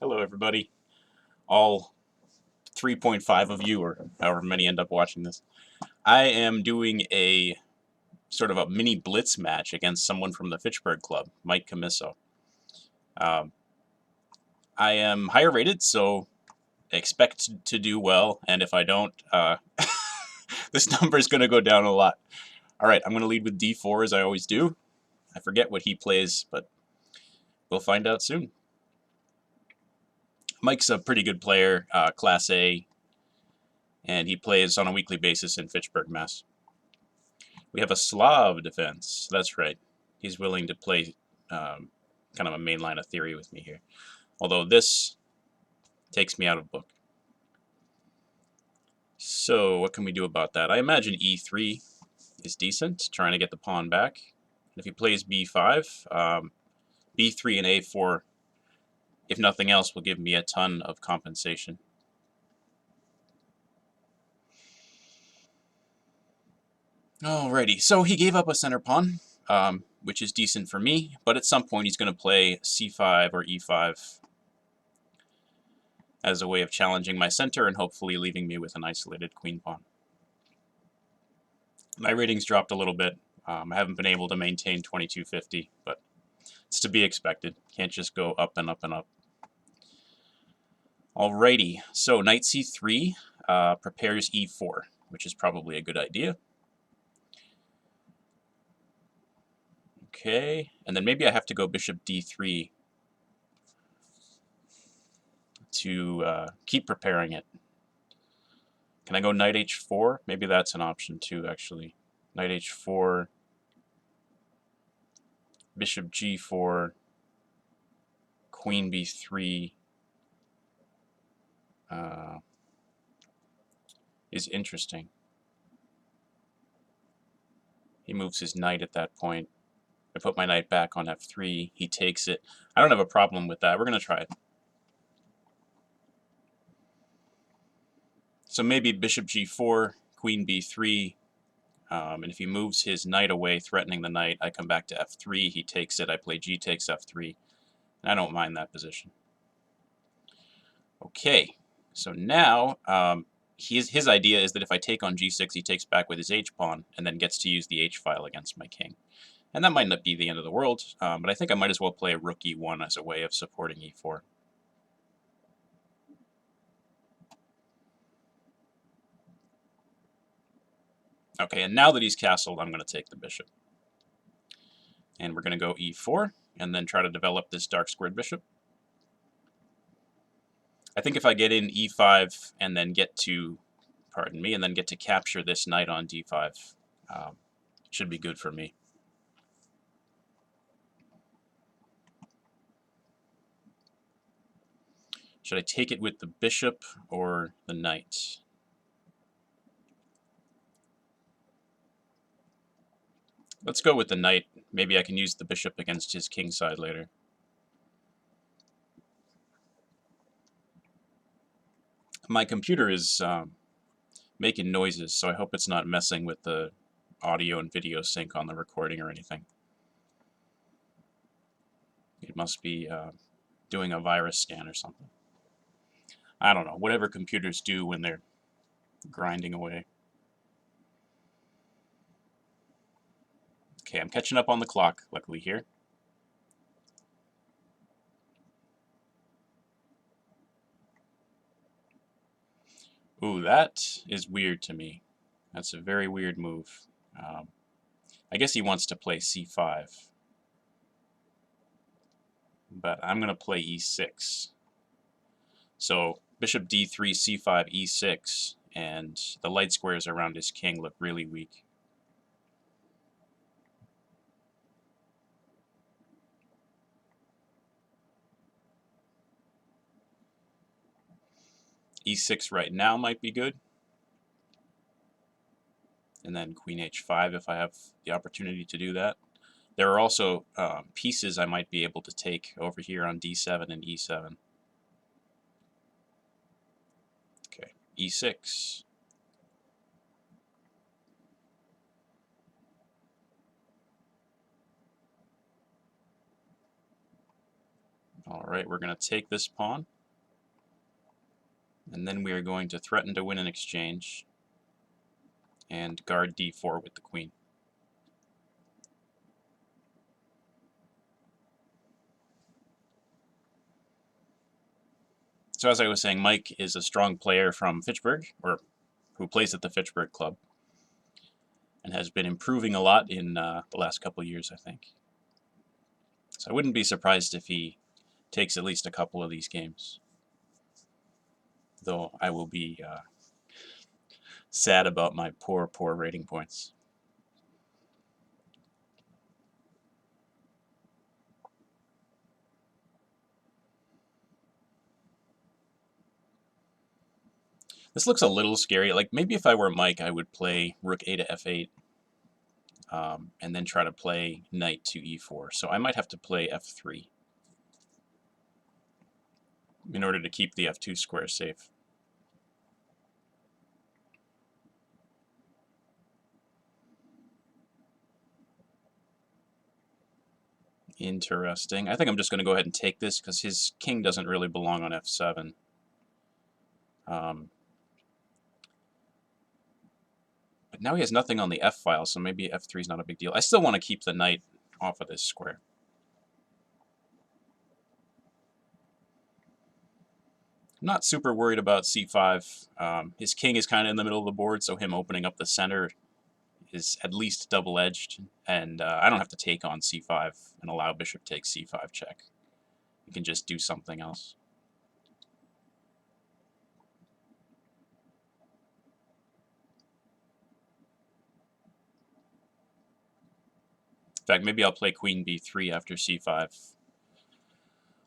Hello, everybody. All 3.5 of you, or however many end up watching this. I am doing a sort of a mini Blitz match against someone from the Fitchburg Club, Mike Commisso. I am higher rated, so expect to do well, and if I don't, this number is going to go down a lot. All right, I'm going to lead with D4 as I always do. I forget what he plays, but we'll find out soon. Mike's a pretty good player, Class A, and he plays on a weekly basis in Fitchburg, Mass. We have a Slav defense. That's right. He's willing to play kind of a main line of theory with me here. Although this takes me out of book. So what can we do about that? I imagine E3 is decent, trying to get the pawn back. And if he plays B5, B3 and A4, if nothing else, will give me a ton of compensation. Alrighty, so he gave up a center pawn, which is decent for me, but at some point he's going to play C5 or E5 as a way of challenging my center and hopefully leaving me with an isolated queen pawn. My rating's dropped a little bit. I haven't been able to maintain 2250, but it's to be expected. Can't just go up and up and up. Alrighty, so knight C3 prepares E4, which is probably a good idea. Okay, and then maybe I have to go bishop D3 to keep preparing it. Can I go knight H4? Maybe that's an option too, actually. Knight H4, bishop G4, queen B3 is interesting. He moves his knight at that point. I put my knight back on F3. He takes it. I don't have a problem with that. We're going to try it. So maybe bishop G4, queen B3, and if he moves his knight away, threatening the knight, I come back to F3. He takes it. I play G takes F3. And I don't mind that position. Okay, so now his idea is that if I take on G6, he takes back with his H-pawn and then gets to use the H-file against my king. And that might not be the end of the world, but I think I might as well play a rook E1 as a way of supporting E4. Okay, and now that he's castled, I'm going to take the bishop. And we're going to go E4, and then try to develop this dark squared bishop. I think if I get in E5 and then get to, pardon me, and then get to capture this knight on D5, should be good for me. Should I take it with the bishop or the knight? Let's go with the knight. Maybe I can use the bishop against his king side later. My computer is making noises, so I hope it's not messing with the audio and video sync on the recording or anything. It must be doing a virus scan or something. I don't know, whatever computers do when they're grinding away. Okay, I'm catching up on the clock, luckily here. Ooh, that is weird to me. That's a very weird move. I guess he wants to play C5. But I'm going to play E6. So bishop D3, C5, E6, and the light squares around his king look really weak. E6 right now might be good. And then queen H5 if I have the opportunity to do that. There are also pieces I might be able to take over here on D7 and E7. Okay, E6. All right, we're going to take this pawn. And then we are going to threaten to win an exchange and guard d4 with the queen. So as I was saying, Mike is a strong player from Fitchburg, or who plays at the Fitchburg Club, and has been improving a lot in the last couple of years, I think. So I wouldn't be surprised if he takes at least a couple of these games. Though I will be sad about my poor rating points. This looks a little scary. Like, maybe if I were Mike, I would play rook a to f8, and then try to play knight to e4. So I might have to play f3 in order to keep the f2 square safe. Interesting. I think I'm just going to go ahead and take this because his king doesn't really belong on f7. But now he has nothing on the f file, so maybe f3 is not a big deal. I still want to keep the knight off of this square. I'm not super worried about c5. His king is kind of in the middle of the board, so him opening up the center is at least double-edged, and I don't have to take on c5 and allow bishop takes c5 check. You can just do something else. In fact, maybe I'll play queen b3 after c5,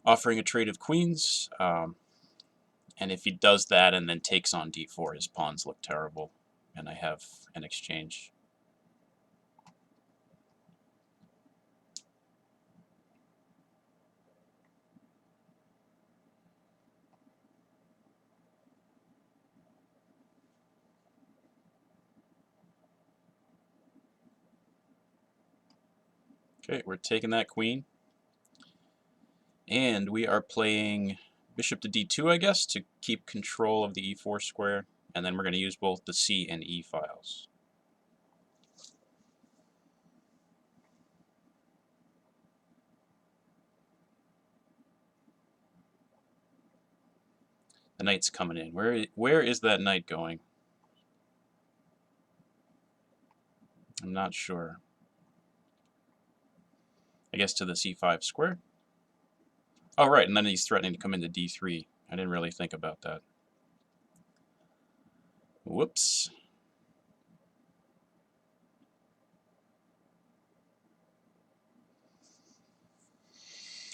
offering a trade of queens. And if he does that and then takes on d4, his pawns look terrible, and I have an exchange. Okay, we're taking that queen. And we are playing bishop to d2, I guess, to keep control of the e4 square. And then we're going to use both the c and e files. The knight's coming in. Where is that knight going? I'm not sure. I guess to the c5 square. Oh, right, and then he's threatening to come into d3. I didn't really think about that. Whoops.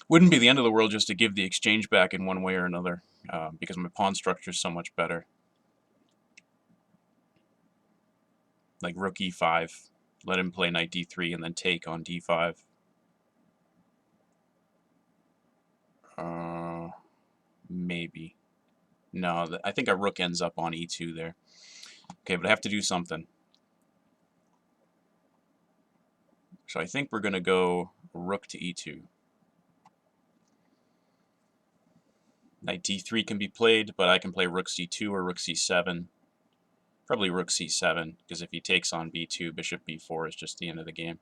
Wouldn't be the end of the world just to give the exchange back in one way or another, because my pawn structure is so much better. Like rook e5, let him play knight d3, and then take on d5. Maybe. No, I think a rook ends up on e2 there. Okay, but I have to do something. So I think we're going to go rook to e2. Knight d3 can be played, but I can play rook c2 or rook c7. Probably rook c7, because if he takes on b2, bishop b4 is just the end of the game.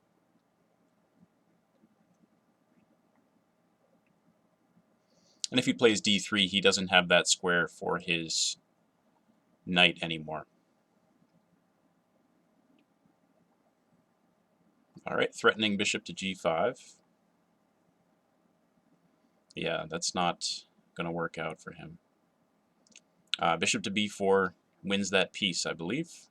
And if he plays d3, he doesn't have that square for his knight anymore. All right, threatening bishop to g5. Yeah, that's not going to work out for him. Bishop to b4 wins that piece, I believe.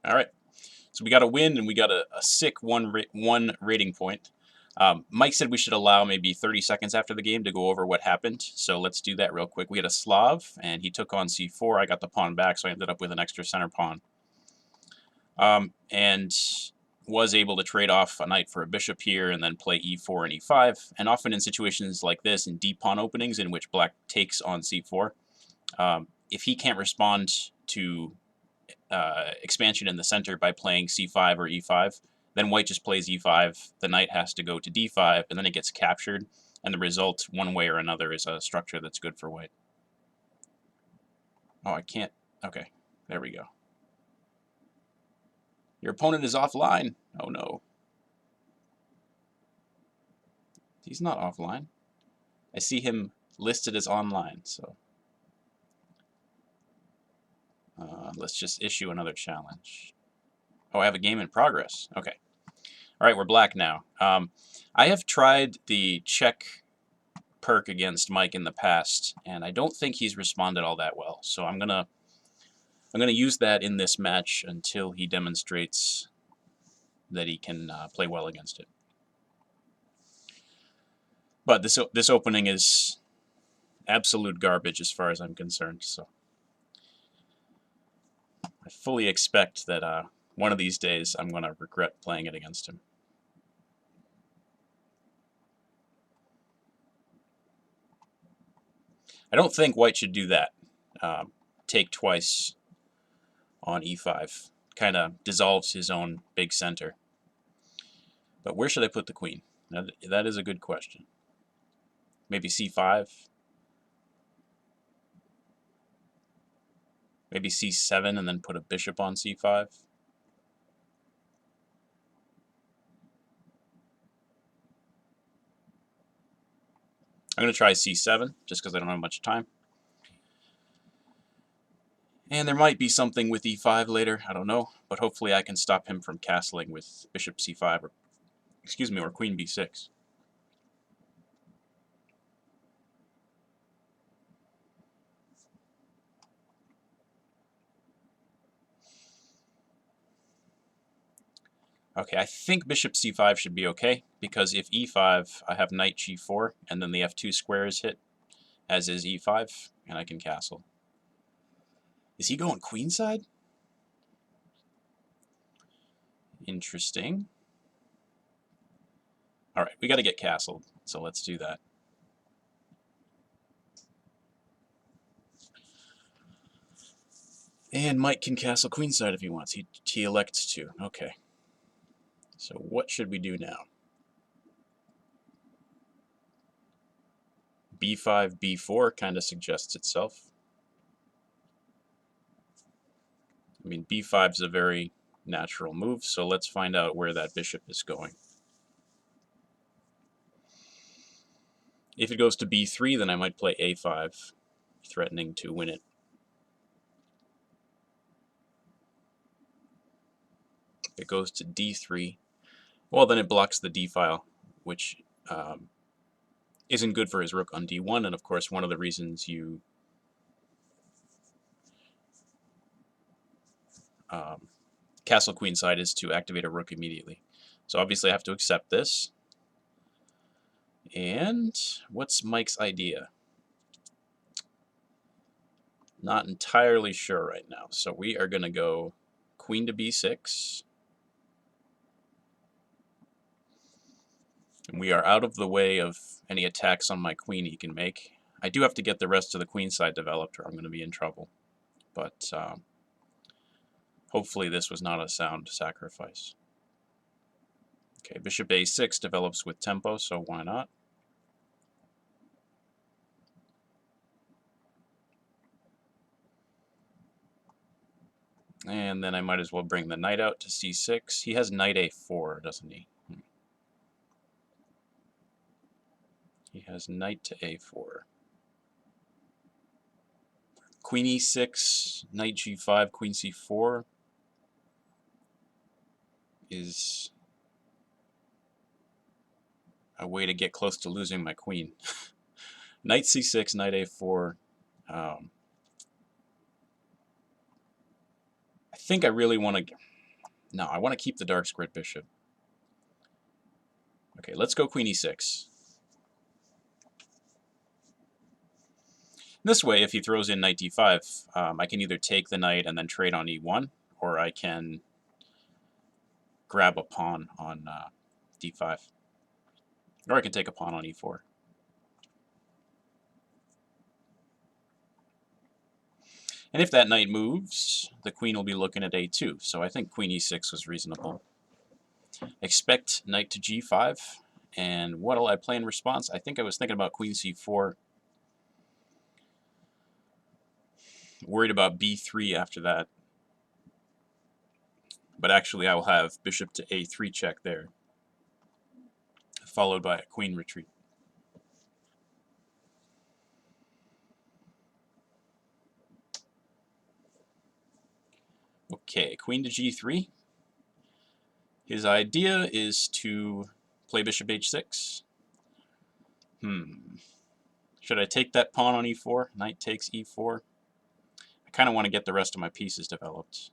All right, so we got a win, and we got a sick one rating point. Mike said we should allow maybe 30 seconds after the game to go over what happened, so let's do that real quick. We had a Slav, and he took on c4. I got the pawn back, so I ended up with an extra center pawn. And was able to trade off a knight for a bishop here and then play e4 and e5. And often in situations like this, in deep pawn openings in which black takes on c4, if he can't respond to expansion in the center by playing c5 or e5, then white just plays e5, the knight has to go to d5, and then it gets captured. And the result, one way or another, is a structure that's good for white. Oh, I can't. Okay, there we go. Your opponent is offline. Oh no. He's not offline. I see him listed as online, so let's just issue another challenge. Oh, I have a game in progress. Okay. All right, we're black now. I have tried the check perk against Mike in the past, and I don't think he's responded all that well. So I'm gonna use that in this match until he demonstrates that he can play well against it. But this opening is absolute garbage as far as I'm concerned. So I fully expect that one of these days I'm going to regret playing it against him. I don't think white should do that. Take twice on e5. Kind of dissolves his own big center. But where should I put the queen? That is a good question. Maybe c5. Maybe c7 and then put a bishop on c5. I'm going to try c7 just because I don't have much time. And there might be something with e5 later, I don't know, but hopefully I can stop him from castling with bishop c5 or queen b6. Okay, I think bishop c5 should be okay, because if e5, I have knight g4, and then the f2 square is hit, as is e5, and I can castle. Is he going queenside? Interesting. All right, we got to get castled, so let's do that. And Mike can castle queenside if he wants. He elects to. Okay. So what should we do now? b5, b4 kind of suggests itself. I mean, b5 is a very natural move, so let's find out where that bishop is going. If it goes to b3, then I might play a5, threatening to win it. If it goes to d3, well, then it blocks the d file, which isn't good for his rook on d1, and of course one of the reasons you castle queenside is to activate a rook immediately. So obviously I have to accept this. And what's Mike's idea? Not entirely sure right now. So we are going to go queen to b6. And we are out of the way of any attacks on my queen he can make. I do have to get the rest of the queen side developed or I'm going to be in trouble. But hopefully this was not a sound sacrifice. Okay, bishop a6 develops with tempo, so why not? And then I might as well bring the knight out to c6. He has knight a4, doesn't he? He has knight to a4. Queen e6, knight g5, queen c4 is a way to get close to losing my queen. Knight c6, knight a4. I think I really want to... No, I want to keep the dark squared bishop. Okay, let's go queen e6. This way, if he throws in knight d5, I can either take the knight and then trade on e1, or I can grab a pawn on d5. Or I can take a pawn on e4. And if that knight moves, the queen will be looking at a2. So I think queen e6 was reasonable. Expect knight to g5, And what'll I play in response? I think I was thinking about queen c4. Worried about b3 after that. But actually I will have bishop to a3 check there, followed by a queen retreat. Okay, queen to g3. His idea is to play bishop h6. Should I take that pawn on e4? Knight takes e4. I kind of want to get the rest of my pieces developed.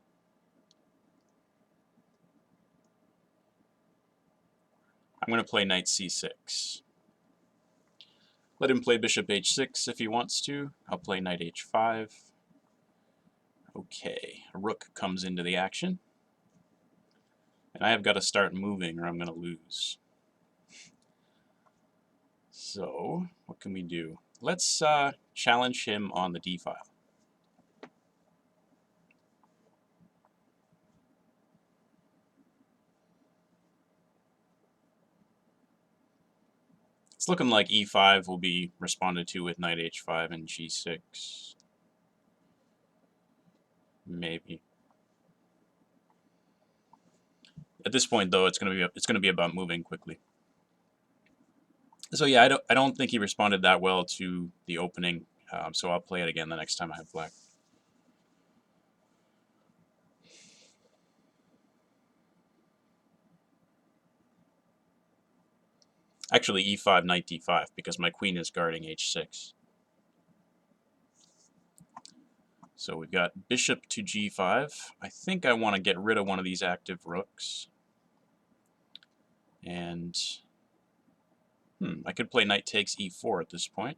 I'm going to play knight c6. Let him play bishop h6 if he wants to. I'll play knight h5. Okay, a rook comes into the action. And I have got to start moving or I'm going to lose. So, what can we do? Let's challenge him on the d file. It's looking like e5 will be responded to with knight h5 and g6. Maybe. At this point, though, it's going to be about moving quickly. So yeah, I don't think he responded that well to the opening. So I'll play it again the next time I have black. Actually, e5, knight d5, because my queen is guarding h6. So we've got bishop to g5. I think I want to get rid of one of these active rooks. And I could play knight takes e4 at this point.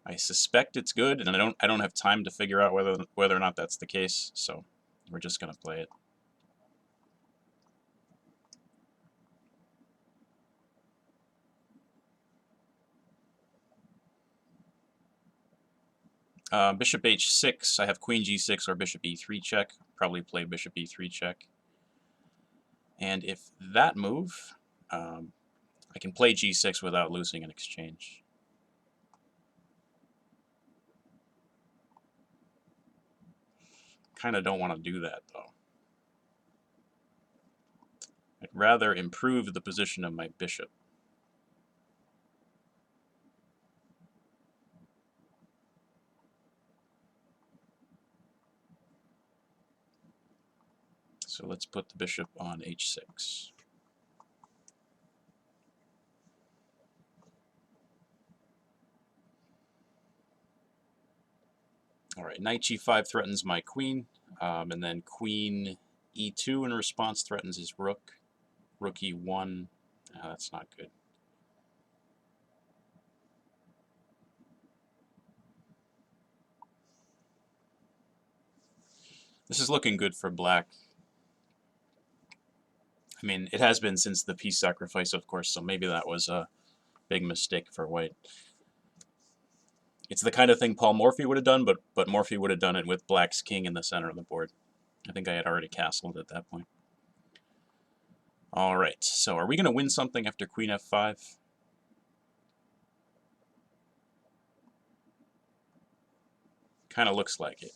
I suspect it's good, and I don't have time to figure out whether or not that's the case. So we're just going to play it. Bishop h6, I have queen g6 or bishop e3 check. Probably play bishop e3 check. And if that move, I can play g6 without losing an exchange. Kind of don't want to do that, though. I'd rather improve the position of my bishop. So let's put the bishop on h6. All right, knight g5 threatens my queen, and then queen e2 in response threatens his rook. Rook e1, that's not good. This is looking good for black. I mean, it has been since the piece sacrifice, of course, so maybe that was a big mistake for white. It's the kind of thing Paul Morphy would have done, but Morphy would have done it with black's king in the center of the board. I think I had already castled at that point. All right, so are we going to win something after queen f5? Kind of looks like it.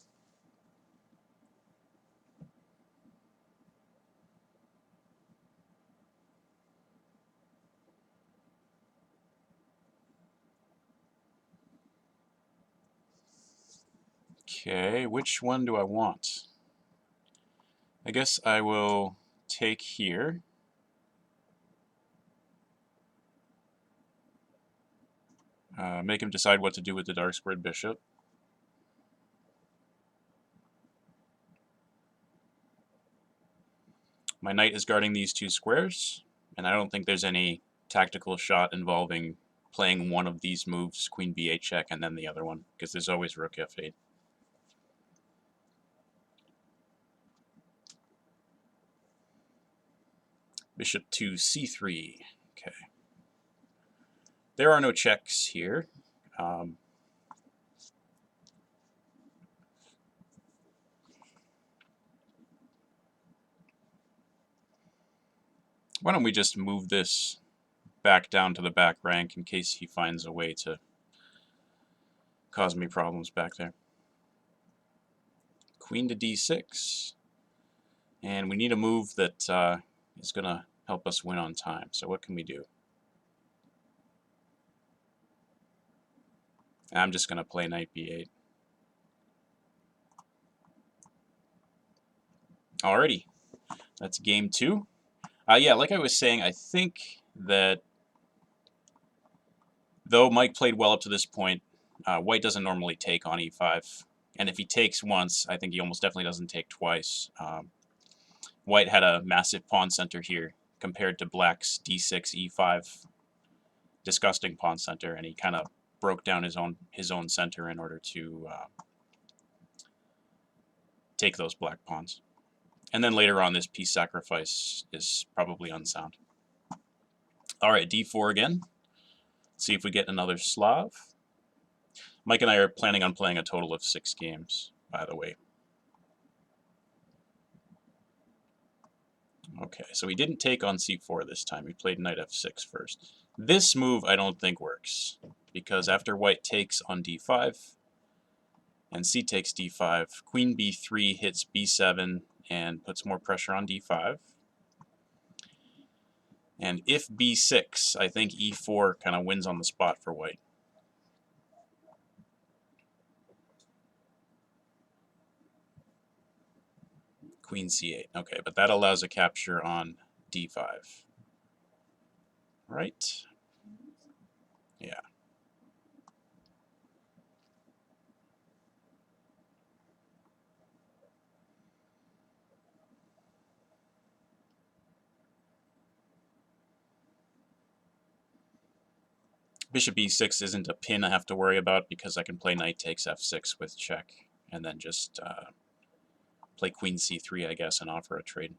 Okay, which one do I want? I guess I will take here. Make him decide what to do with the dark squared bishop. My knight is guarding these two squares, and I don't think there's any tactical shot involving playing one of these moves, queen b8 check, and then the other one, because there's always rook f8. Bishop to c3. Okay. There are no checks here. Why don't we just move this back down to the back rank in case he finds a way to cause me problems back there. Queen to d6. And we need a move that is going to help us win on time. So what can we do? I'm just going to play knight b8. Alrighty, that's game 2. Yeah, like I was saying, I think that though Mike played well up to this point, White doesn't normally take on e5. And if he takes once, I think he almost definitely doesn't take twice. White had a massive pawn center here compared to Black's d6, e5 disgusting pawn center, and he kind of broke down his own center in order to take those black pawns. And then later on, this piece sacrifice is probably unsound. All right, d4 again. Let's see if we get another Slav. Mike and I are planning on playing a total of 6 games, by the way. Okay, so he didn't take on c4 this time. He played knight f6 first. This move I don't think works, because after White takes on d5, and c takes d5, queen b3 hits b7 and puts more pressure on d5. And if b6, I think e4 kind of wins on the spot for White. Queen c8. Okay, but that allows a capture on d5. Right? Yeah. Bishop e6 isn't a pin I have to worry about because I can play knight takes f6 with check, and then just play queen c3, I guess, and offer a trade.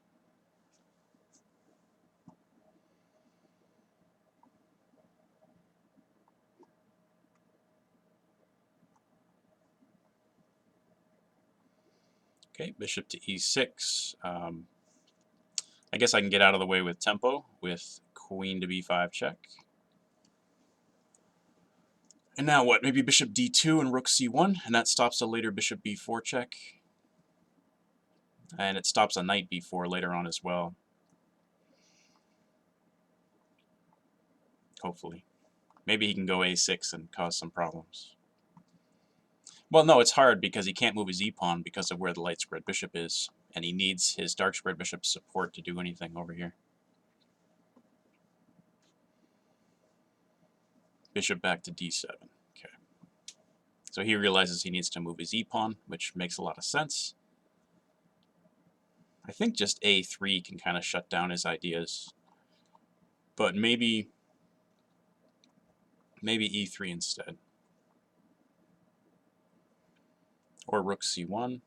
Okay, bishop to e6. I guess I can get out of the way with tempo with queen to b5 check. And now what? Maybe bishop d2 and rook c1, and that stops a later bishop b4 check. And it stops a knight b4 later on as well. Hopefully. Maybe he can go a6 and cause some problems. Well, no, it's hard because he can't move his e-pawn because of where the light squared bishop is, and he needs his dark squared bishop's support to do anything over here. Bishop back to d7. Okay. So he realizes he needs to move his e-pawn, which makes a lot of sense. I think just a3 can kind of shut down his ideas, but maybe e3 instead. Or rook c1.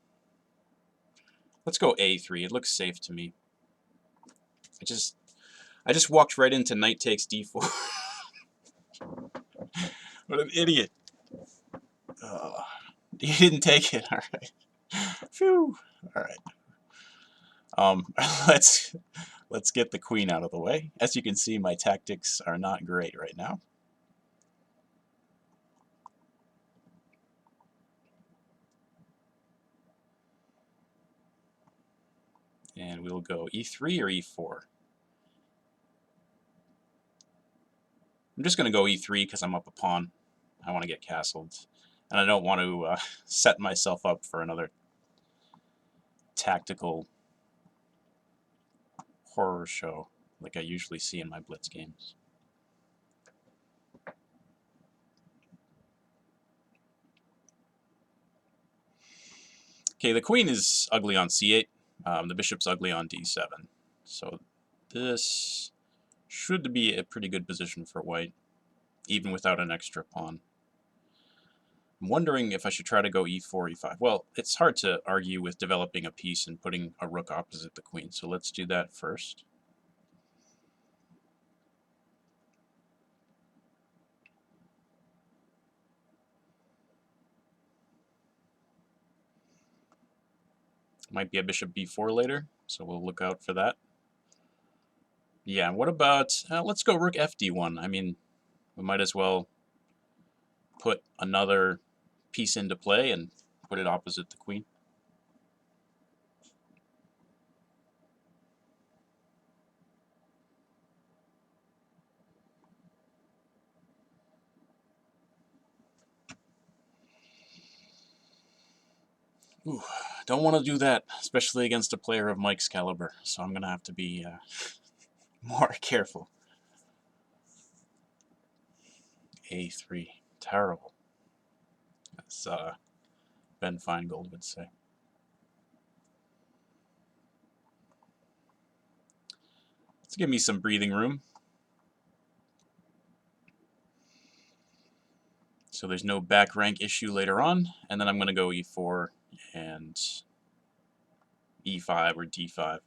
Let's go a3. It looks safe to me. I just walked right into knight takes d4. What an idiot. He didn't take it. All right. Phew. All right. Let's get the queen out of the way. As you can see, my tactics are not great right now. And we'll go e3 or e4. I'm just going to go e3 because I'm up a pawn. I want to get castled. And I don't want to set myself up for another tactical horror show like I usually see in my Blitz games. Okay, the queen is ugly on c8. The bishop's ugly on d7. So this should be a pretty good position for White, even without an extra pawn. I'm wondering if I should try to go e4, e5. Well, it's hard to argue with developing a piece and putting a rook opposite the queen, so let's do that first. Might be a bishop b4 later, so we'll look out for that. Yeah, what about, let's go rook fd1. I mean, we might as well put another piece into play and put it opposite the queen. Ooh, don't want to do that, especially against a player of Mike's caliber, so I'm going to have to be more careful. A3. Terrible. As Ben Feingold would say. Let's give me some breathing room. So there's no back rank issue later on, and then I'm going to go e4 and e5 or d5.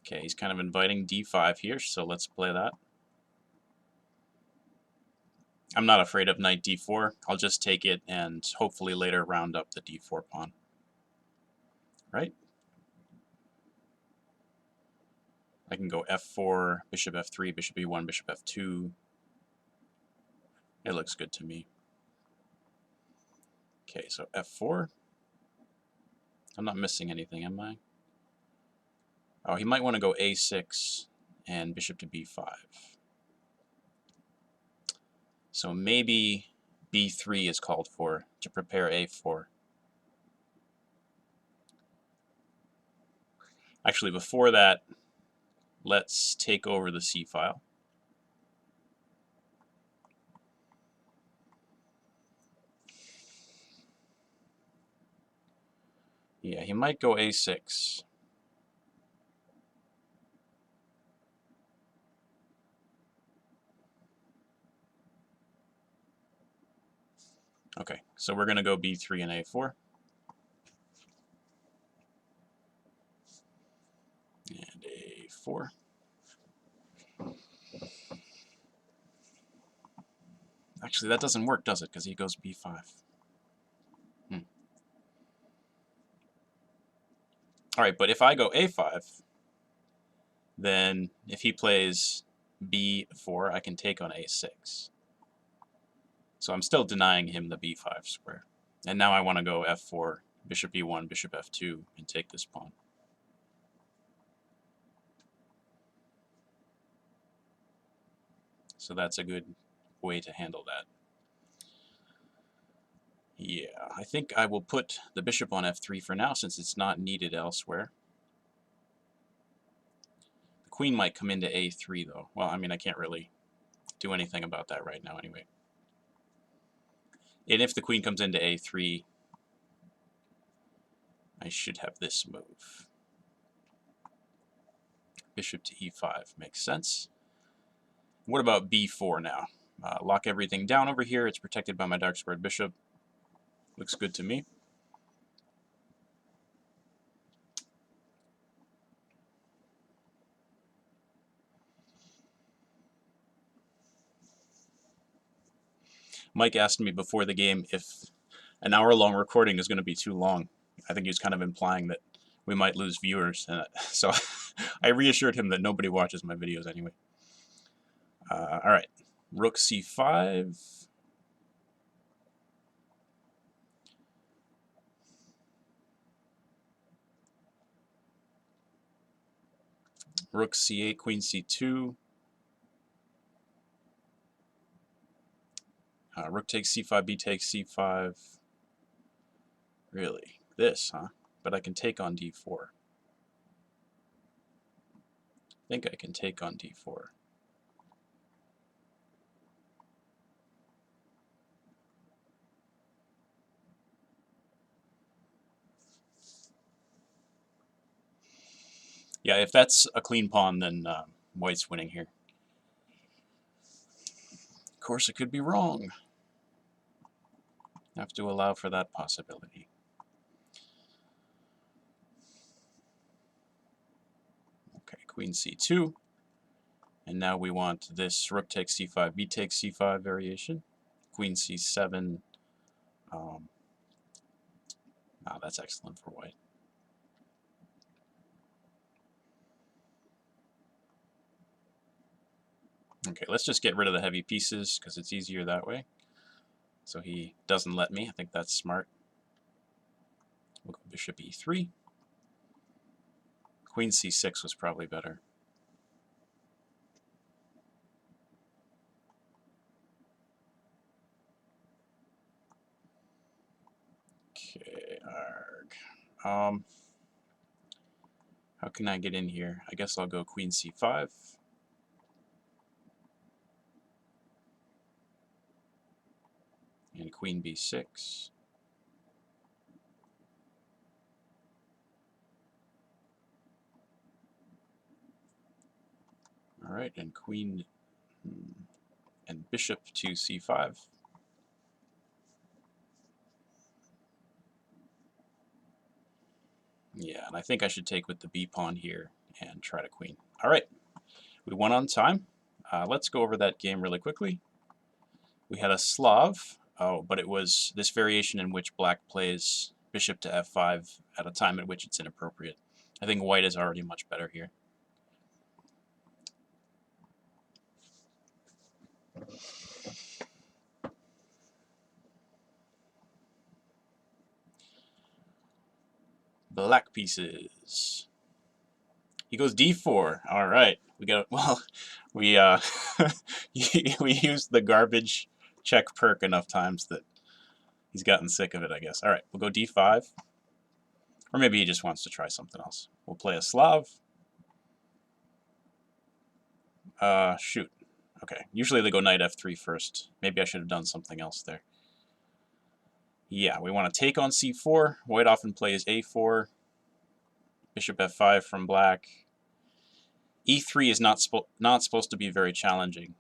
Okay, he's kind of inviting d5 here, so let's play that. I'm not afraid of knight d4. I'll just take it and hopefully later round up the d4 pawn. Right? I can go f4, bishop f3, bishop e1, bishop f2. It looks good to me. Okay, so f4. I'm not missing anything, am I? Oh, he might want to go a6 and bishop to b5. So maybe b3 is called for to prepare a4. Actually, before that, let's take over the c file. Yeah, he might go a6. Okay, so we're going to go b3 and a4. And a4. Actually, that doesn't work, does it? Because he goes b5. All right, but if I go a5, then if he plays b4, I can take on a6. So I'm still denying him the b5 square. And now I want to go f4, bishop e1, bishop f2, and take this pawn. So that's a good way to handle that. Yeah, I think I will put the bishop on f3 for now since it's not needed elsewhere. The queen might come into a3 though. Well, I mean, I can't really do anything about that right now anyway. And if the queen comes into a3, I should have this move. Bishop to e5 makes sense. What about b4 now? Lock everything down over here. It's protected by my dark squared bishop. Looks good to me. Mike asked me before the game if an hour-long recording is going to be too long. I think he was kind of implying that we might lose viewers. So I reassured him that nobody watches my videos anyway. All right, rook c5. Rook c8, queen c2. Rook takes c5, b takes c5. Really? This, huh? But I can take on d4. I think I can take on d4. Yeah, if that's a clean pawn, then white's winning here. Of course, it could be wrong. Have to allow for that possibility. Okay, queen c2. And now we want this rook takes c5, b takes c5 variation. Queen c7. Oh, that's excellent for white. Okay, let's just get rid of the heavy pieces because it's easier that way. So he doesn't let me. I think that's smart. We'll go bishop e3. Queen c6 was probably better. Okay, arg. How can I get in here? I guess I'll go queen c5. And queen b6. All right, and queen and bishop to c5. Yeah, and I think I should take with the b pawn here and try to queen. All right, we won on time. Let's go over that game really quickly. We had a Slav, but it was this variation in which black plays bishop to f5 at a time at which it's inappropriate. I think white is already much better here. Black pieces. He goes d4. All right, we got we we used the garbage check perk enough times that he's gotten sick of it, I guess. All right, we'll go d5, or maybe he just wants to try something else. We'll play a Slav. Shoot. Okay, usually they go knight f3 first. Maybe I should have done something else there. Yeah, we want to take on c4. White often plays a4. Bishop f5 from black. e3 is not supposed to be very challenging.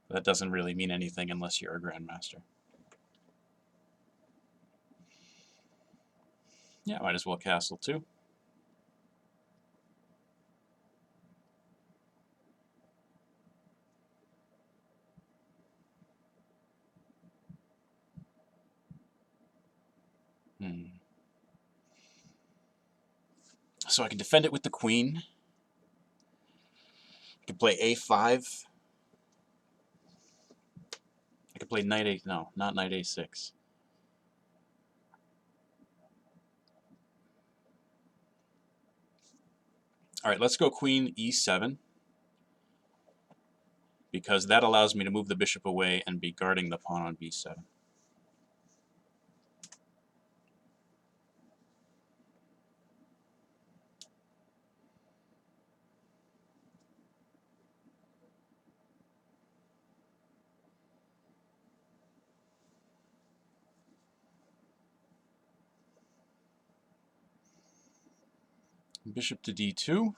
That doesn't really mean anything unless you're a grandmaster. Yeah, might as well castle too. So I can defend it with the queen. I can play a5. I can play knight a... No, not knight a6. All right, let's go queen e7, because that allows me to move the bishop away and be guarding the pawn on b7. Bishop to d2.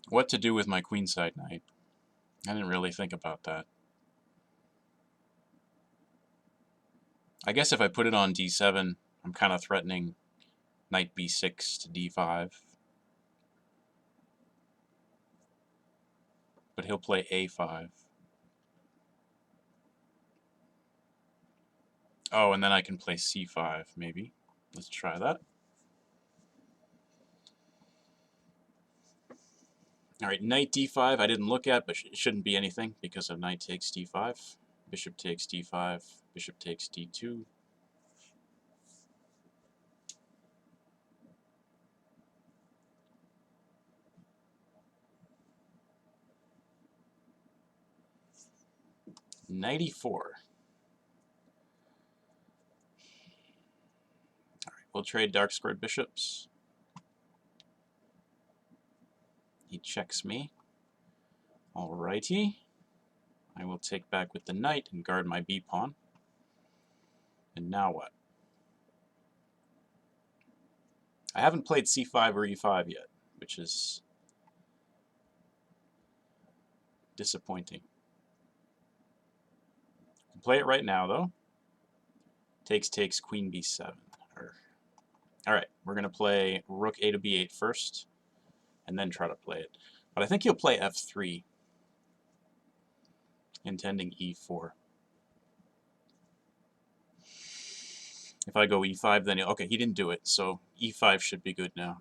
What to do with my queenside knight? I didn't really think about that. I guess if I put it on d7, I'm kind of threatening knight b6 to d5. But he'll play a5. Oh, and then I can play c5, maybe. Let's try that. All right, knight d5 I didn't look at, but it shouldn't be anything because of knight takes d5. Bishop takes d5. Bishop takes d2. Knight e4. All right, we'll trade dark squared bishops. He checks me. Alrighty. I will take back with the knight and guard my b pawn. And now what? I haven't played c5 or e5 yet, which is disappointing. Can play it right now, though. Takes queen b7. All right, we're going to play rook a to b8 first, and then try to play it. But I think he'll play f3, intending e4. If I go e5, then okay, he didn't do it, so e5 should be good now.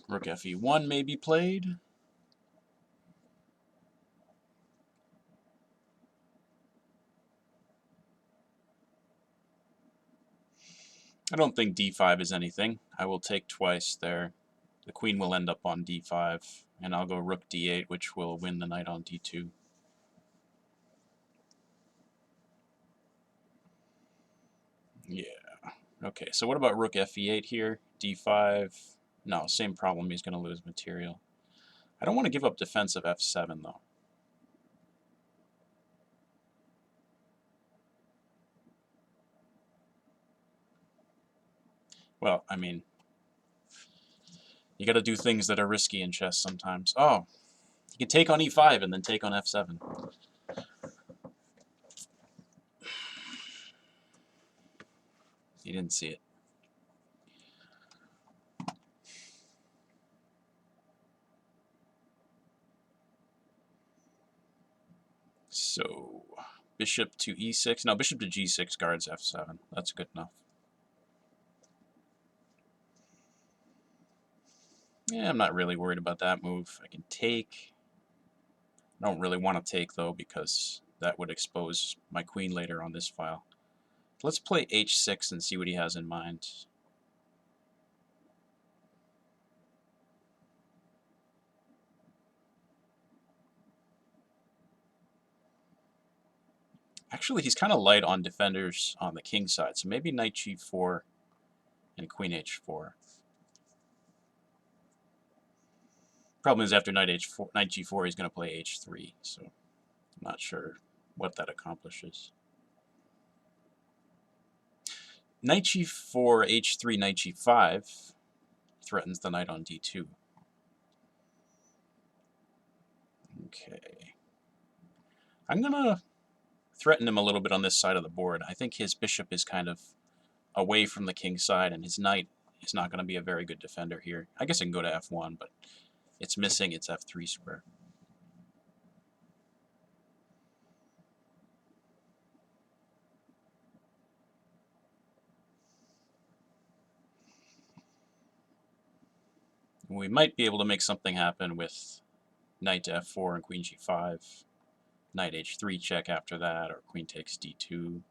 Rook fe1 may be played. I don't think d5 is anything. I will take twice there. The queen will end up on d5, and I'll go rook d8, which will win the knight on d2. Yeah. Okay, so what about rook fe8 here? d5. No, same problem. He's going to lose material. I don't want to give up defense of f7, though. Well, I mean, you got to do things that are risky in chess sometimes. Oh, you can take on e5 and then take on f7. You didn't see it. So, bishop to e6. No, bishop to g6 guards f7. That's good enough. Yeah, I'm not really worried about that move. I can take. I don't really want to take, though, because that would expose my queen later on this file. Let's play h6 and see what he has in mind. Actually, he's kind of light on defenders on the king side, so maybe knight g4 and queen h4. Problem is, after knight g4, he's going to play h3, so I'm not sure what that accomplishes. Knight g4, h3, knight g5 threatens the knight on d2. Okay. I'm going to threaten him a little bit on this side of the board. I think his bishop is kind of away from the king side, and his knight is not going to be a very good defender here. I guess I can go to f1, but it's missing its f3 square. We might be able to make something happen with knight to f4 and queen g5. Knight h3 check after that, or queen takes d2.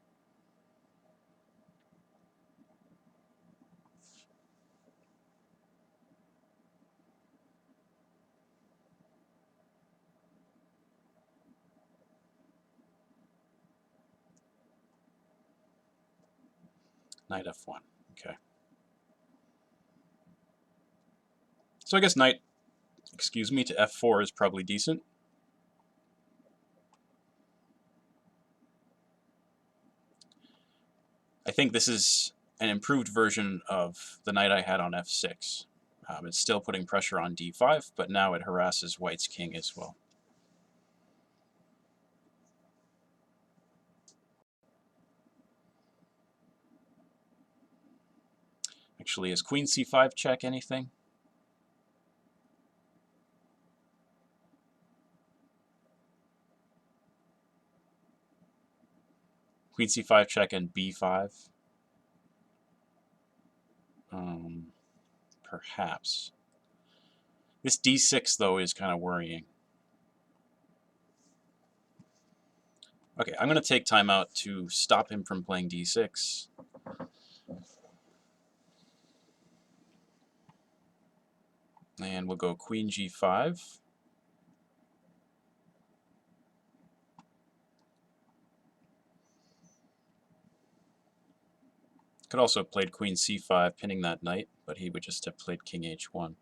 Knight f1. Okay. So I guess knight, to f4 is probably decent. I think this is an improved version of the knight I had on f6. It's still putting pressure on d5, but now it harasses white's king as well. Actually, is queen c5 check anything? Queen c5 check and b5? Perhaps. This d6, though, is kind of worrying. Okay, I'm going to take time out to stop him from playing d6. And we'll go queen g5. Could also have played queen c5, pinning that knight, but he would just have played king h1.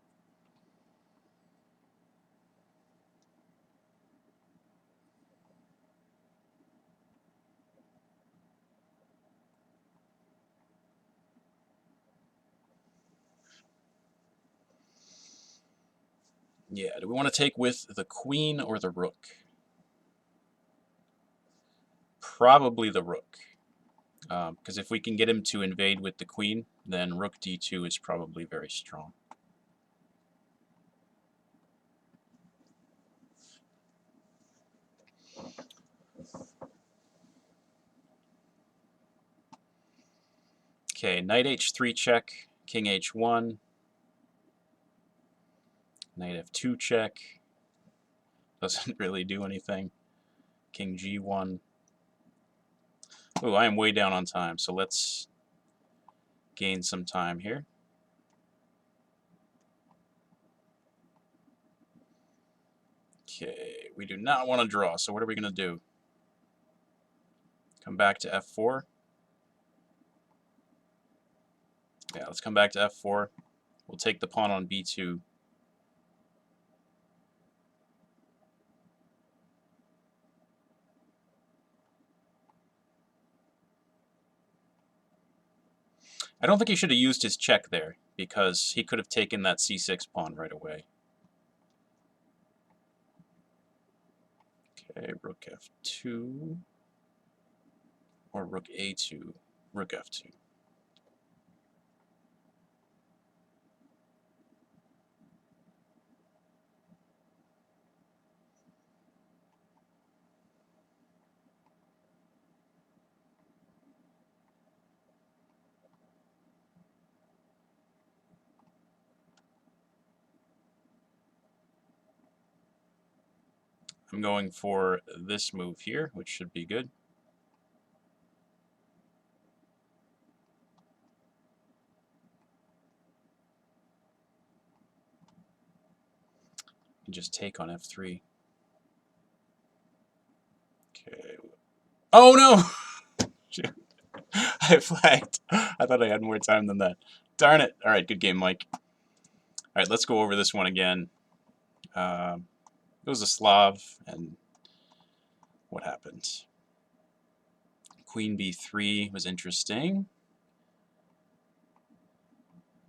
Yeah, do we want to take with the queen or the rook? Probably the rook. Because if we can get him to invade with the queen, then rook d2 is probably very strong. Okay, knight h3 check, king h1, knight f2 check. Doesn't really do anything. King g1. Ooh, I am way down on time, so let's gain some time here. Okay, we do not want to draw, so what are we going to do? Come back to f4. Yeah, let's come back to f4. We'll take the pawn on b2. I don't think he should have used his check there, because he could have taken that c6 pawn right away. Okay, rook f2. Or rook a2. Rook f2. I'm going for this move here, which should be good. And just take on f3. Okay. Oh no! I flagged. I thought I had more time than that. Darn it. All right, good game, Mike. All right, let's go over this one again. It was a Slav, and what happened? Queen b3 was interesting.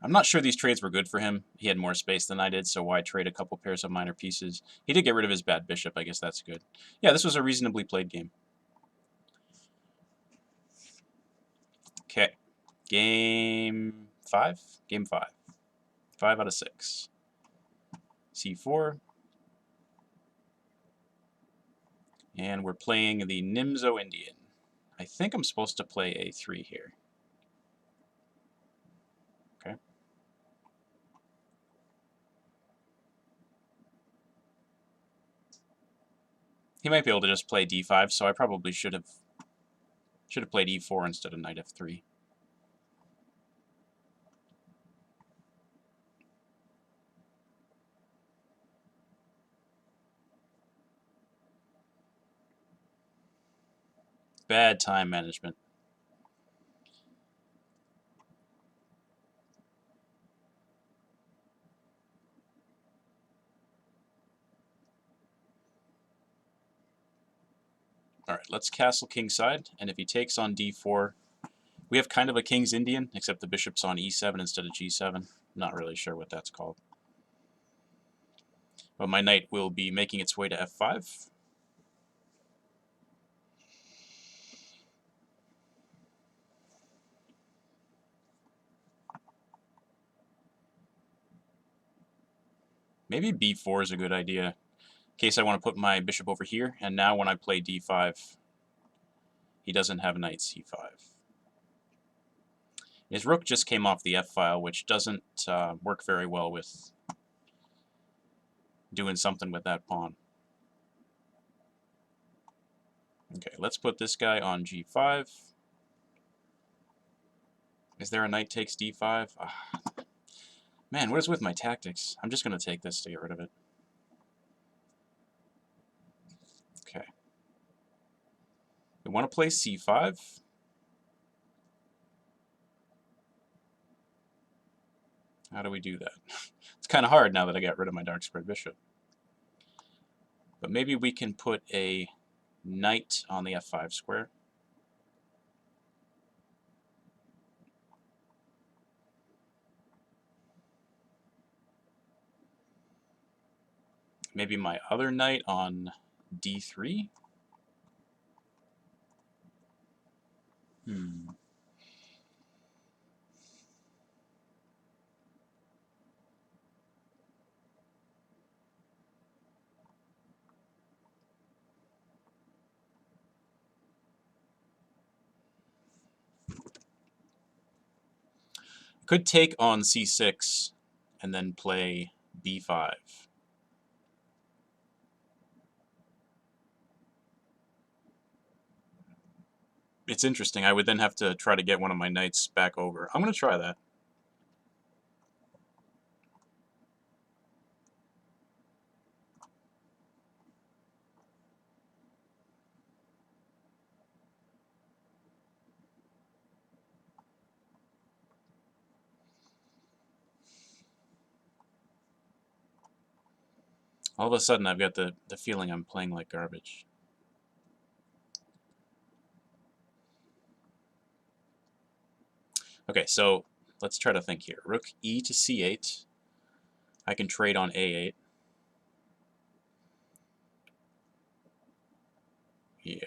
I'm not sure these trades were good for him. He had more space than I did, so why trade a couple pairs of minor pieces? He did get rid of his bad bishop. I guess that's good. Yeah, this was a reasonably played game. Okay. Game 5? Game 5. 5 out of 6. c4. And we're playing the Nimzo Indian. I think I'm supposed to play a3 here. Okay. He might be able to just play d5, so I probably should have played e4 instead of knight f3. Bad time management. All right, let's castle kingside, and if he takes on d4, we have kind of a king's Indian, except the bishop's on e7 instead of g7. Not really sure what that's called. But my knight will be making its way to f5. Maybe b4 is a good idea, in case I want to put my bishop over here, and now when I play d5, he doesn't have knight c5. His rook just came off the f-file, which doesn't work very well with doing something with that pawn. Okay, let's put this guy on g5. Is there a knight takes d5? Ah. Man, what is with my tactics? I'm just going to take this to get rid of it. Okay. We want to play c5. How do we do that? It's kind of hard now that I got rid of my dark squared bishop. But maybe we can put a knight on the f5 square. Maybe my other knight on d3. Could take on c6 and then play b5. It's interesting. I would then have to try to get one of my knights back over. I'm going to try that. All of a sudden, I've got the feeling I'm playing like garbage. Okay, so let's try to think here. Rook e to c8. I can trade on a8. Yeah,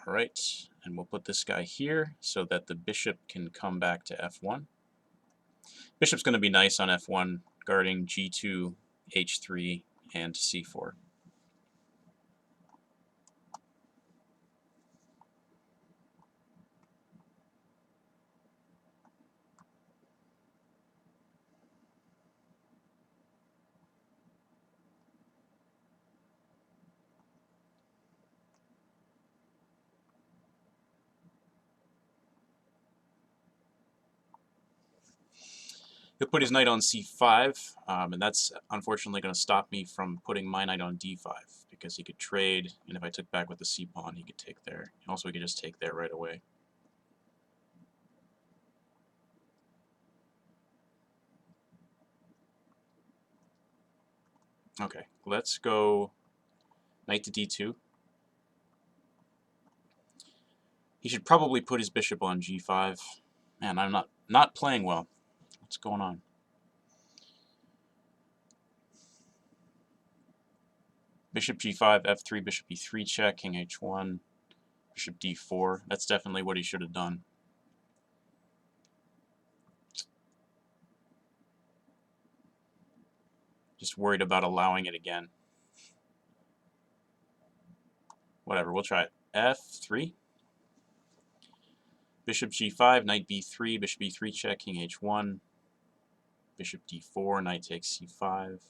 all right. And we'll put this guy here so that the bishop can come back to f1. Bishop's going to be nice on f1, guarding g2, h3, and c4. He'll put his knight on c5, and that's unfortunately going to stop me from putting my knight on d5, because he could trade, and if I took back with the c-pawn, he could take there. Also, he could just take there right away. Okay, let's go knight to d2. He should probably put his bishop on g5. Man, I'm not playing well. What's going on? Bishop g5, f3, bishop e3 check, king h1, bishop d4. That's definitely what he should have done. Just worried about allowing it again. Whatever, we'll try it. f3. Bishop g5, knight b3, bishop e3 check, king h1, bishop d4, knight takes c5.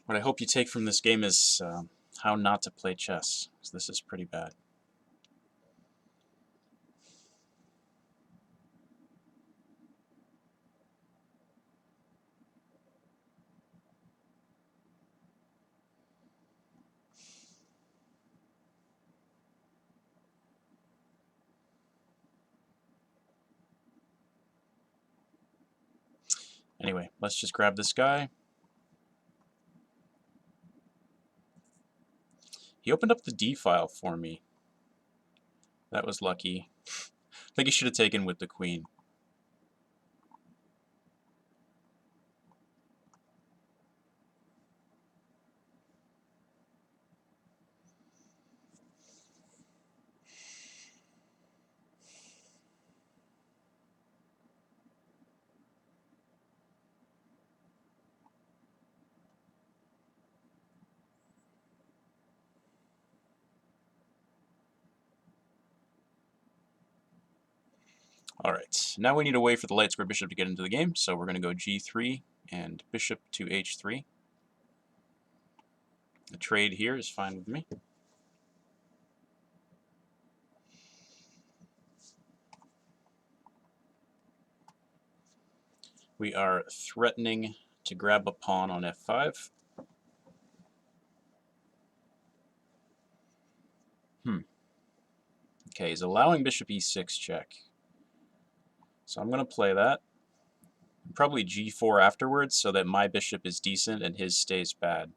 What I hope you take from this game is how not to play chess, because this is pretty bad. Anyway, let's just grab this guy. He opened up the D file for me. That was lucky. I think he should have taken with the queen. Alright, now we need a way for the light square bishop to get into the game, so we're going to go g3 and bishop to h3. The trade here is fine with me. We are threatening to grab a pawn on f5. Okay, he's allowing bishop e6 check. So I'm going to play that. Probably g4 afterwards so that my bishop is decent and his stays bad.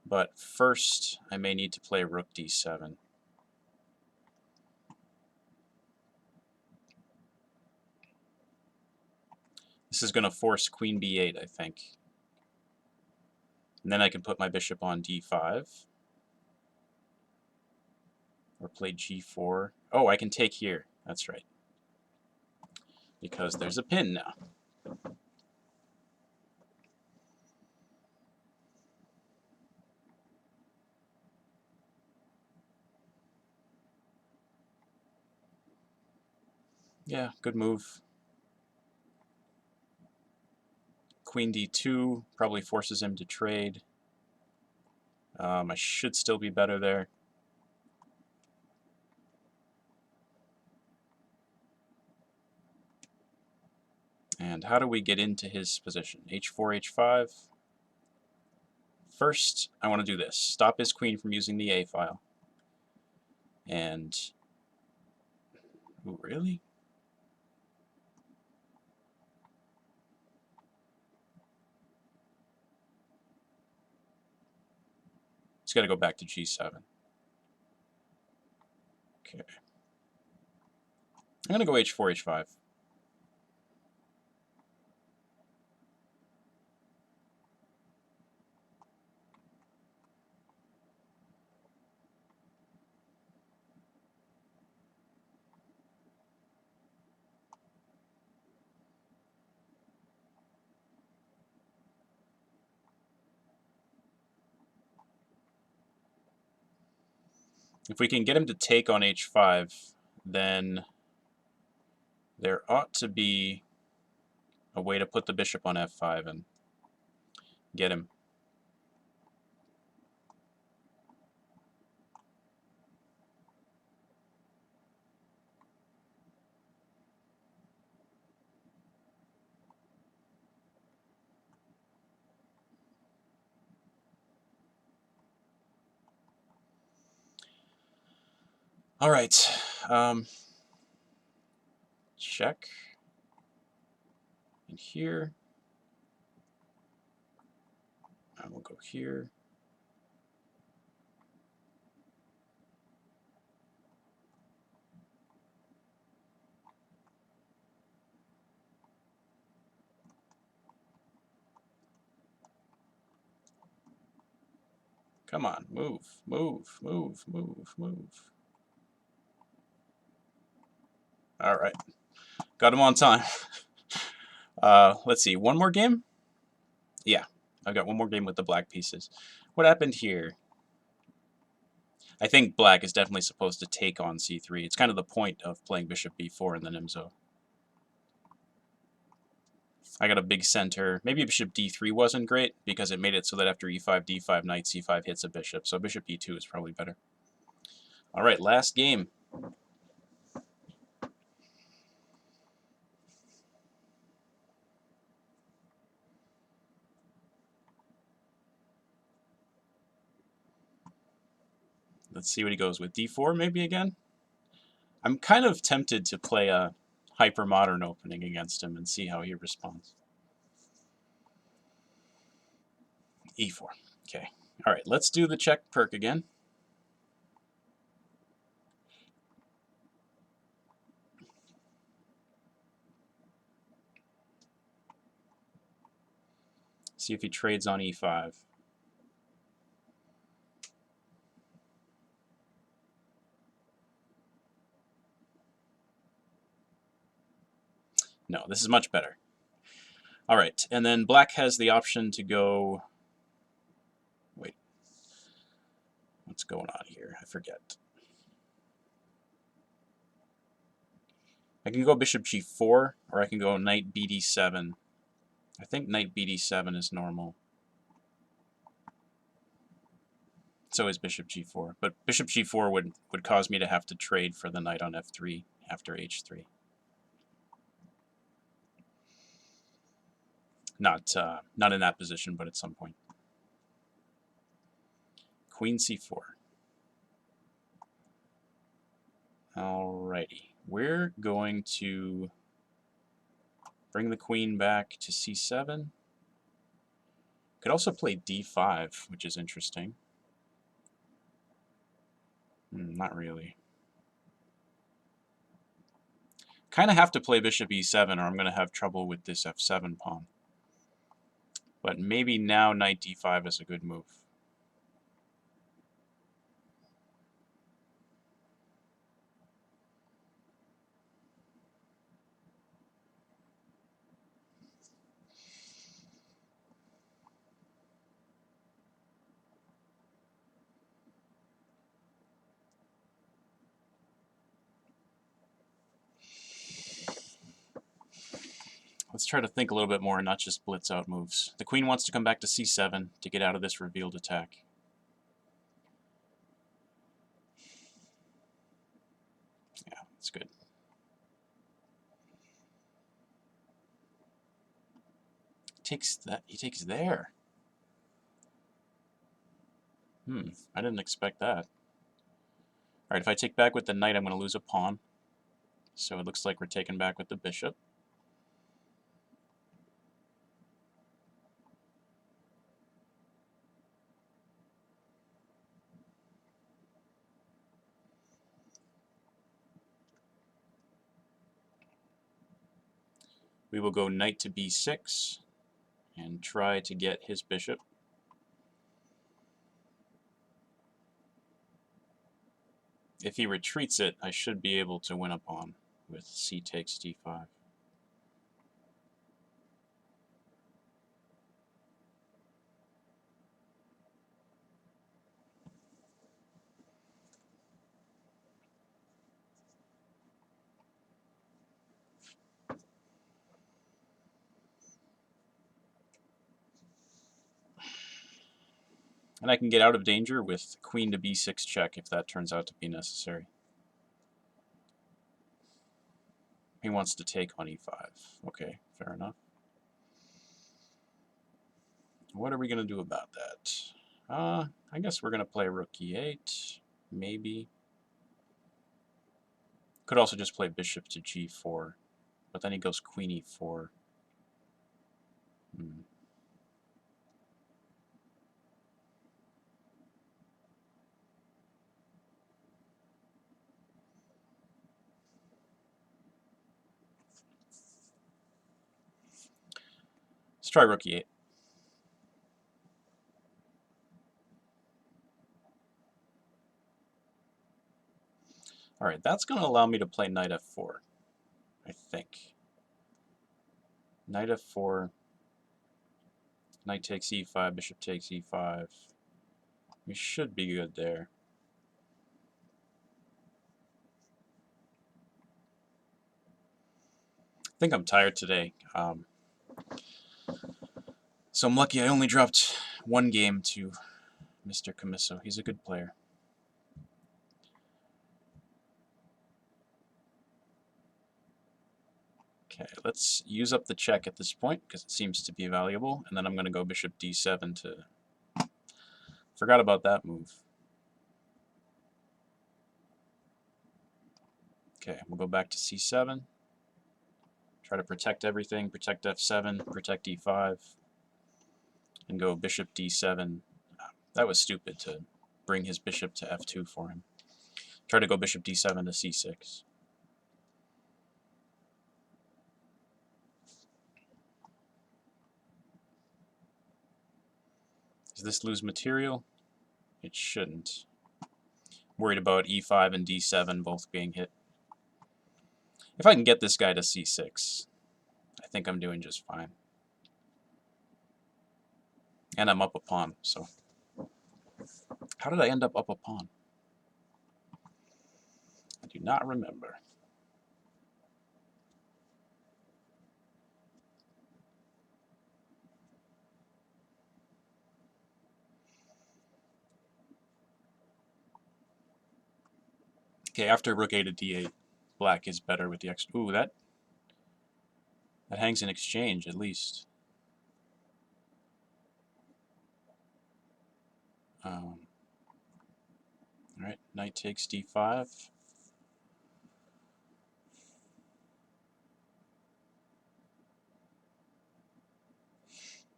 But first, I may need to play rook d7. This is going to force queen b8, I think. And then I can put my bishop on d5. Or play g4. Oh, I can take here. That's right. Because there's a pin now. Yeah, good move. Queen d2 probably forces him to trade. I should still be better there. And how do we get into his position? h4, h5. First, I want to do this. Stop his queen from using the A file. And... Ooh, really? He's got to go back to g7. Okay. I'm going to go h4, h5. If we can get him to take on h5, then there ought to be a way to put the bishop on f5 and get him. All right. Check. And here. I will go here. Come on, move, move, move, move, move. All right. Got him on time. Let's see, one more game? Yeah, I've got one more game with the black pieces. What happened here? I think black is definitely supposed to take on c3. It's kind of the point of playing bishop b4 in the Nimzo. I got a big center. Maybe bishop d3 wasn't great because it made it so that after e5, d5, knight c5 hits a bishop. So bishop e2 is probably better. All right, last game. Let's see what he goes with. d4 maybe again? I'm kind of tempted to play a hyper-modern opening against him and see how he responds. e4. Okay. All right, let's do the check perk again. See if he trades on e5. No, this is much better. All right, and then black has the option to go... Wait. What's going on here? I forget. I can go bishop g4, or I can go knight bd7. I think knight bd7 is normal. So is bishop g4. But bishop g4 would cause me to have to trade for the knight on f3 after h3. Not in that position, but at some point. Queen c4. Alrighty. We're going to bring the queen back to c7. Could also play d5, which is interesting. Not really. Kind of have to play bishop e7 or I'm going to have trouble with this f7 pawn. But maybe now knight d5 is a good move. Let's try to think a little bit more and not just blitz out moves. The queen wants to come back to c7 to get out of this revealed attack. Yeah, that's good. He takes there. I didn't expect that. Alright, if I take back with the knight, I'm going to lose a pawn. So it looks like we're taking back with the bishop. We will go knight to b6 and try to get his bishop. If he retreats it, I should be able to win a pawn with c takes d5. And I can get out of danger with queen to b6 check if that turns out to be necessary. He wants to take on e5. Okay, fair enough. What are we going to do about that? I guess we're going to play rook e8, maybe. Could also just play bishop to g4, but then he goes queen e4. Let's try rook e8. Alright, that's going to allow me to play knight f4, I think. Knight f4, knight takes e5, bishop takes e5. We should be good there. I think I'm tired today. So I'm lucky I only dropped one game to Mr. Commisso. He's a good player. Okay, let's use up the check at this point because it seems to be valuable, and then I'm going to go bishop d7 to... Forgot about that move. Okay, we'll go back to c7. Try to protect everything, protect f7, protect e5, and go bishop d7. That was stupid to bring his bishop to f2 for him. Try to go bishop d7 to c6. Does this lose material? It shouldn't. Worried about e5 and d7 both being hit. If I can get this guy to c6, I think I'm doing just fine. And I'm up a pawn, so... How did I end up a pawn? I do not remember. Okay, after rook a to d8, black is better with the x. Ooh, that hangs in exchange, at least. Alright, knight takes d5.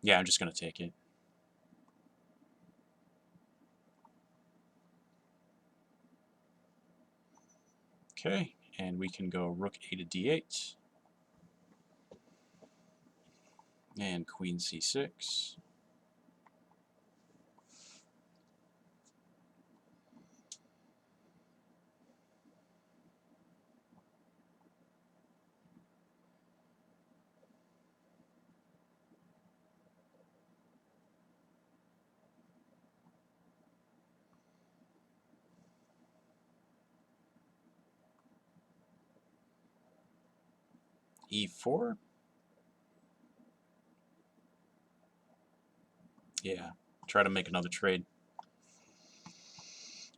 Yeah, I'm just going to take it. Okay, and we can go rook a to d8. And queen c6. e4. Yeah, try to make another trade.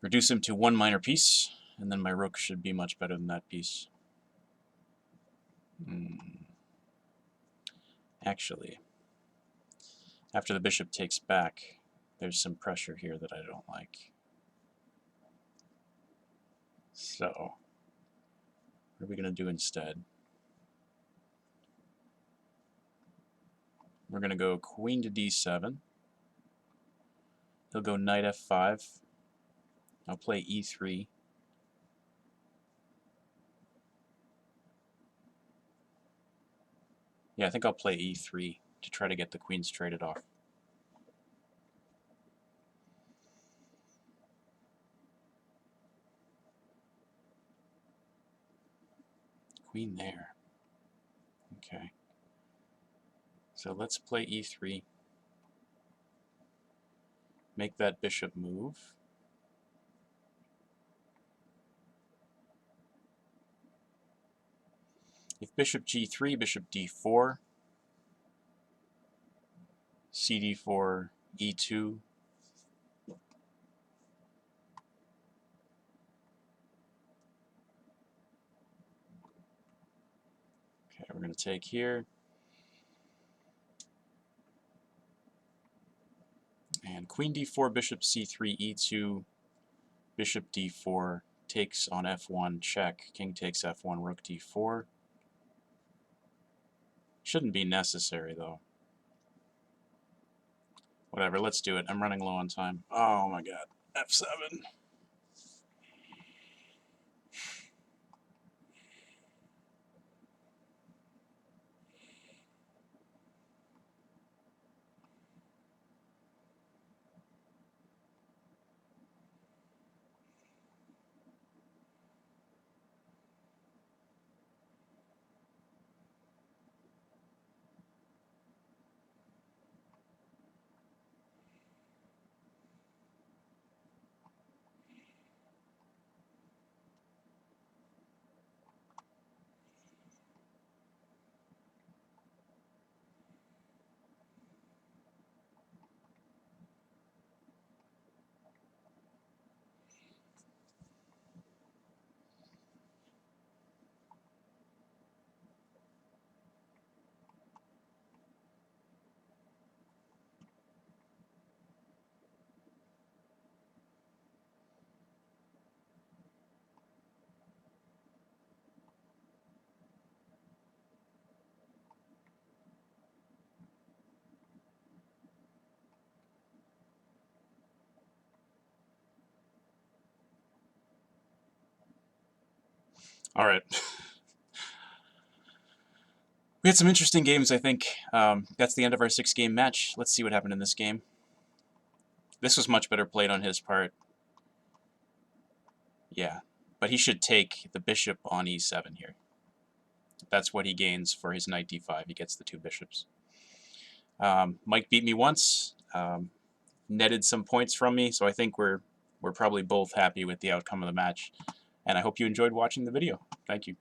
Reduce him to 1 minor piece, and then my rook should be much better than that piece. Actually, after the bishop takes back, there's some pressure here that I don't like. So, what are we going to do instead? We're going to go queen to d7. He'll go knight f5. I'll play e3. Yeah, I think I'll play e3 to try to get the queens traded off. Queen there. Okay. So let's play e3. Make that bishop move. If bishop g3, bishop d4, cd4, e2. Okay, we're going to take here. And queen d4, bishop c3, e2, bishop d4 takes on f1, check. King takes f1, rook d4. Shouldn't be necessary, though. Whatever, let's do it. I'm running low on time. Oh my god. f7. All right. We had some interesting games, I think. That's the end of our 6-game match. Let's see what happened in this game. This was much better played on his part. Yeah, but he should take the bishop on e7 here. That's what he gains for his knight d5. He gets the 2 bishops. Mike beat me once, netted some points from me, so I think we're probably both happy with the outcome of the match. And I hope you enjoyed watching the video. Thank you.